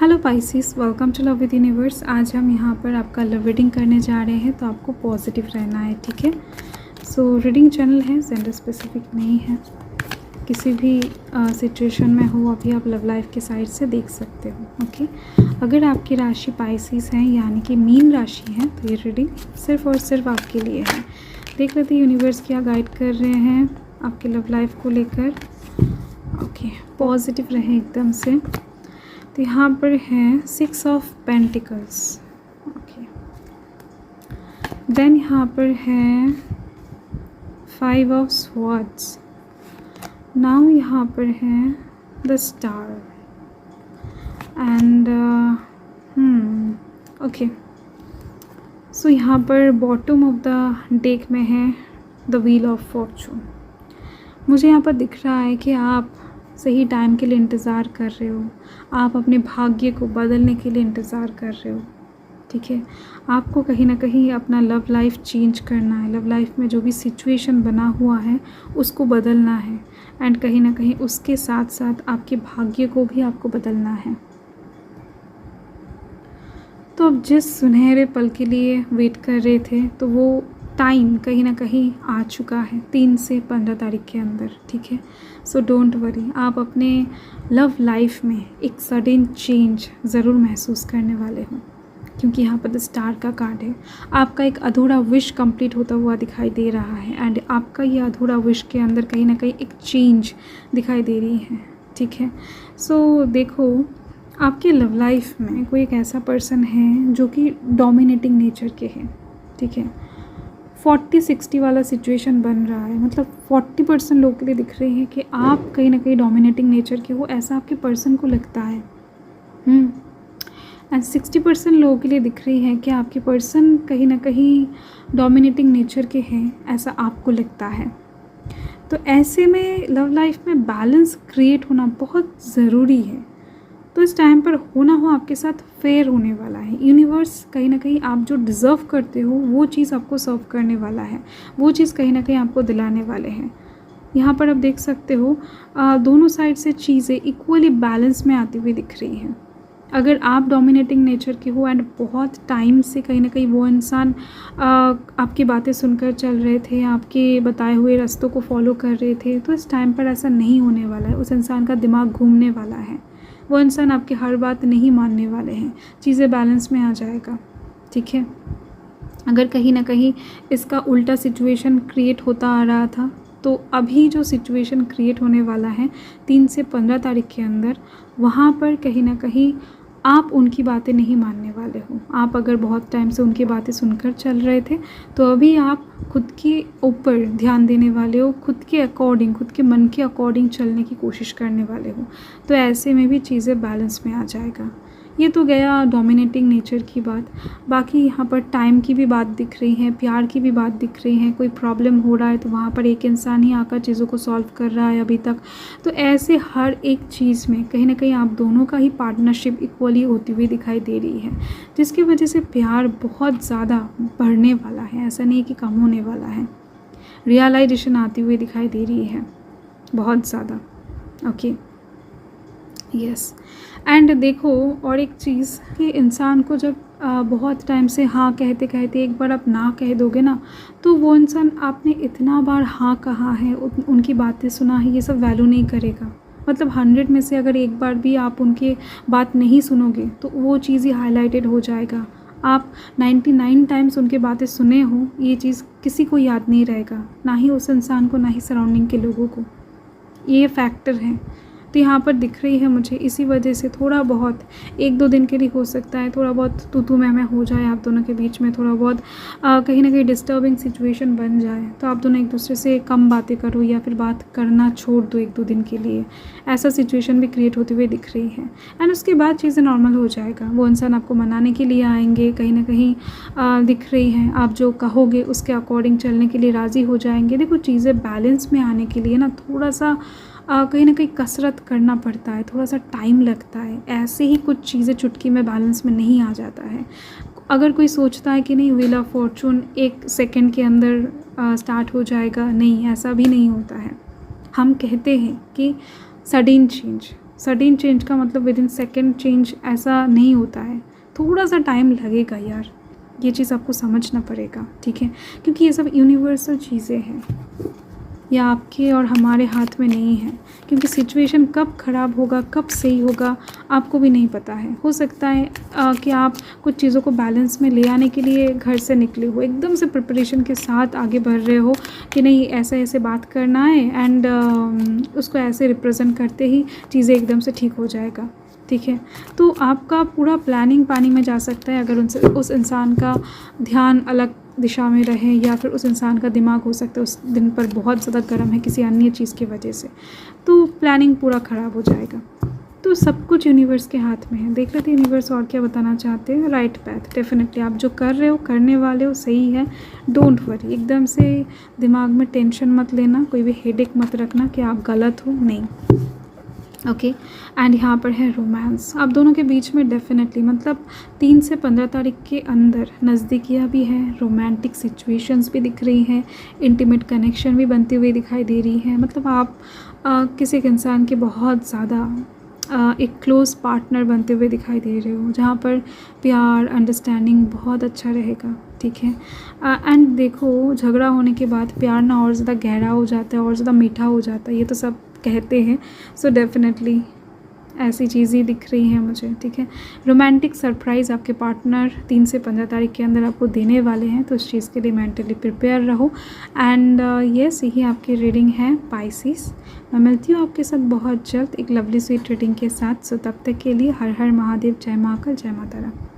Hello Pisces, welcome to love with universe. आज हम यहाँ पर आपका लव रीडिंग करने जा रहे हैं, तो आपको पॉजिटिव रहना है, ठीक है। सो रीडिंग चैनल है, जेंडर स्पेसिफिक नहीं है। किसी भी सिचुएशन में हो अभी आप लव लाइफ के साइड से देख सकते हो, ओके। अगर आपकी राशि पाइसेस है यानी कि मीन राशि है, तो ये रीडिंग सिर्फ और सिर्फ आपके लिए है। देख लेते यूनिवर्स क्या गाइड कर रहे हैं आपके लव लाइफ को लेकर। ओके, पॉजिटिव रहे एकदम से। तो यहाँ पर है 6 ऑफ पेंटिकल्स, ओके। देन यहाँ पर है 5 ऑफ स्वॉर्ड्स। नाउ यहाँ पर है द स्टार एंड ओके। सो यहाँ पर बॉटम ऑफ द डेक में है द व्हील ऑफ फॉर्चून। मुझे यहाँ पर दिख रहा है कि आप सही टाइम के लिए इंतज़ार कर रहे हो, आप अपने भाग्य को बदलने के लिए इंतज़ार कर रहे हो, ठीक है। आपको कहीं ना कहीं अपना लव लाइफ चेंज करना है, लव लाइफ में जो भी सिचुएशन बना हुआ है उसको बदलना है, एंड कहीं ना कहीं उसके साथ साथ आपके भाग्य को भी आपको बदलना है। तो अब जिस सुनहरे पल के लिए वेट कर रहे थे, तो वो टाइम कहीं ना कहीं आ चुका है 3 से 15 तारीख के अंदर, ठीक है। सो डोंट वरी, आप अपने लव लाइफ में एक सडन चेंज ज़रूर महसूस करने वाले हो, क्योंकि यहाँ पर द स्टार का कार्ड है। आपका एक अधूरा विश कंप्लीट होता हुआ दिखाई दे रहा है, एंड आपका ये अधूरा विश के अंदर कहीं ना कहीं एक चेंज दिखाई दे रही है, ठीक है। सो देखो, आपके लव लाइफ में कोई एक ऐसा पर्सन है जो कि डोमिनेटिंग नेचर के है, ठीक है। 40-60 वाला सिचुएशन बन रहा है, मतलब 40% लोगों के लिए दिख रही है कि आप कहीं ना कहीं डोमिनेटिंग नेचर के हो, ऐसा आपके पर्सन को लगता है। एंड 60% लोगों के लिए दिख रही है कि आपके पर्सन कहीं ना कहीं डोमिनेटिंग नेचर के हैं, ऐसा आपको लगता है। तो ऐसे में लव लाइफ में बैलेंस क्रिएट होना बहुत ज़रूरी है। तो इस टाइम पर होना हो आपके साथ फेयर होने वाला है। यूनिवर्स कहीं ना कहीं आप जो डिज़र्व करते हो वो चीज़ आपको सर्व करने वाला है, वो चीज़ कहीं ना कहीं आपको दिलाने वाले हैं। यहाँ पर आप देख सकते हो दोनों साइड से चीज़ें इक्वली बैलेंस में आती हुई दिख रही हैं। अगर आप डोमिनेटिंग नेचर के हो एंड बहुत टाइम से कहीं ना कहीं वो इंसान आपकी बातें सुनकर चल रहे थे, आपके बताए हुए रास्तों को फॉलो कर रहे थे, तो इस टाइम पर ऐसा नहीं होने वाला है। उस इंसान का दिमाग घूमने वाला है, वो इंसान आपकी हर बात नहीं मानने वाले हैं, चीज़ें बैलेंस में आ जाएगा, ठीक है। अगर कहीं ना कहीं इसका उल्टा सिचुएशन क्रिएट होता आ रहा था, तो अभी जो सिचुएशन क्रिएट होने वाला है 3 से 15 तारीख के अंदर, वहाँ पर कहीं ना कहीं आप उनकी बातें नहीं मानने वाले हो। आप अगर बहुत टाइम से उनकी बातें सुनकर चल रहे थे, तो अभी आप खुद के ऊपर ध्यान देने वाले हो, खुद के अकॉर्डिंग, खुद के मन के अकॉर्डिंग चलने की कोशिश करने वाले हो। तो ऐसे में भी चीज़ें बैलेंस में आ जाएगा। ये तो गया डोमिनेटिंग नेचर की बात। बाकी यहाँ पर टाइम की भी बात दिख रही है, प्यार की भी बात दिख रही है। कोई प्रॉब्लम हो रहा है तो वहाँ पर एक इंसान ही आकर चीज़ों को सॉल्व कर रहा है अभी तक। तो ऐसे हर एक चीज़ में कहीं ना कहीं आप दोनों का ही पार्टनरशिप इक्वली होती हुई दिखाई दे रही है, जिसकी वजह से प्यार बहुत ज़्यादा बढ़ने वाला है, ऐसा नहीं कि कम होने वाला है। रियलाइजेशन आती हुई दिखाई दे रही है बहुत ज़्यादा, ओके, यस। एंड देखो, और एक चीज़ कि इंसान को जब बहुत टाइम से हाँ कहते कहते एक बार आप ना कह दोगे ना, तो वो इंसान आपने इतना बार हाँ कहा है, उनकी बातें सुना है, ये सब वैल्यू नहीं करेगा। मतलब 100 में से अगर एक बार भी आप उनकी बात नहीं सुनोगे, तो वो चीज़ ही हाईलाइटेड हो जाएगा। आप 99 टाइम्स उनकी बातें सुने हो, ये चीज़ किसी को याद नहीं रहेगा, ना ही उस इंसान को, ना ही सराउंडिंग के लोगों को। ये फैक्टर है। तो यहाँ पर दिख रही है मुझे, इसी वजह से थोड़ा बहुत 1-2 दिन के लिए हो सकता है थोड़ा बहुत तू मैं हो जाए आप दोनों के बीच में, थोड़ा बहुत कहीं ना कहीं डिस्टर्बिंग सिचुएशन बन जाए, तो आप दोनों एक दूसरे से कम बातें करो या फिर बात करना छोड़ दो 1-2 दिन के लिए। ऐसा सिचुएशन भी क्रिएट होते हुए दिख रही है, एंड उसके बाद चीज़ें नॉर्मल हो जाएगा। वो इंसान आपको मनाने के लिए आएंगे, कहीं ना कहीं दिख रही हैं, आप जो कहोगे उसके अकॉर्डिंग चलने के लिए राज़ी हो जाएंगे। देखो, चीज़ें बैलेंस में आने के लिए ना थोड़ा सा कहीं ना कहीं कसरत करना पड़ता है, थोड़ा सा टाइम लगता है। ऐसे ही कुछ चीज़ें चुटकी में बैलेंस में नहीं आ जाता है। अगर कोई सोचता है कि नहीं व्हील ऑफ फॉर्चून 1 सेकंड के अंदर स्टार्ट हो जाएगा, नहीं, ऐसा भी नहीं होता है। हम कहते हैं कि सडन चेंज, सडन चेंज का मतलब विद इन सेकेंड चेंज ऐसा नहीं होता है, थोड़ा सा टाइम लगेगा यार, ये चीज़ आपको समझना पड़ेगा, ठीक है, क्योंकि ये सब यूनिवर्सल चीज़ें हैं, ये आपके और हमारे हाथ में नहीं है, क्योंकि सिचुएशन कब ख़राब होगा, कब सही होगा, आपको भी नहीं पता है। हो सकता है कि आप कुछ चीज़ों को बैलेंस में ले आने के लिए घर से निकले हो, एकदम से प्रिपरेशन के साथ आगे बढ़ रहे हो कि नहीं ऐसे ऐसे बात करना है एंड उसको ऐसे रिप्रेजेंट करते ही चीज़ें एकदम से ठीक हो जाएगा, ठीक है। तो आपका पूरा प्लानिंग पानी में जा सकता है अगर उस इंसान का ध्यान अलग दिशा में रहे, या फिर उस इंसान का दिमाग हो सकता है उस दिन पर बहुत ज़्यादा गर्म है किसी अन्य चीज़ की वजह से, तो प्लानिंग पूरा ख़राब हो जाएगा। तो सब कुछ यूनिवर्स के हाथ में है। देख लेते हैं यूनिवर्स और क्या बताना चाहते हैं। राइट पैथ, डेफिनेटली आप जो कर रहे हो, करने वाले हो, सही है। डोंट वरी, एकदम से दिमाग में टेंशन मत लेना, कोई भी हेडेक मत रखना कि आप गलत हो, नहीं, ओके। एंड यहाँ पर है रोमांस, आप दोनों के बीच में डेफिनेटली मतलब 3 से 15 तारीख के अंदर नज़दीकियाँ भी हैं, रोमांटिक सिचुएशंस भी दिख रही हैं, इंटीमेट कनेक्शन भी बनती हुई दिखाई दे रही है। मतलब आप किसी एक इंसान के बहुत ज़्यादा एक क्लोज़ पार्टनर बनते हुए दिखाई दे रहे हो, जहाँ पर प्यार, अंडरस्टैंडिंग बहुत अच्छा रहेगा, ठीक है। एंड देखो, झगड़ा होने के बाद प्यार ना और ज़्यादा गहरा हो जाता है और ज़्यादा मीठा हो जाता है, ये तो सब कहते हैं। सो डेफिनेटली ऐसी चीज़ ही दिख रही है मुझे, ठीक है। रोमांटिक सरप्राइज़ आपके पार्टनर 3 से 15 तारीख के अंदर आपको देने वाले हैं, तो इस चीज़ के लिए मेंटली प्रिपेयर रहो। एंड यस, यही आपकी रीडिंग है पाइसिस। मैं मिलती हूँ आपके साथ बहुत जल्द एक लवली स्वीट रीडिंग के साथ। सो तब तक के लिए हर हर महादेव, जय महाकाल, जय माता रानी।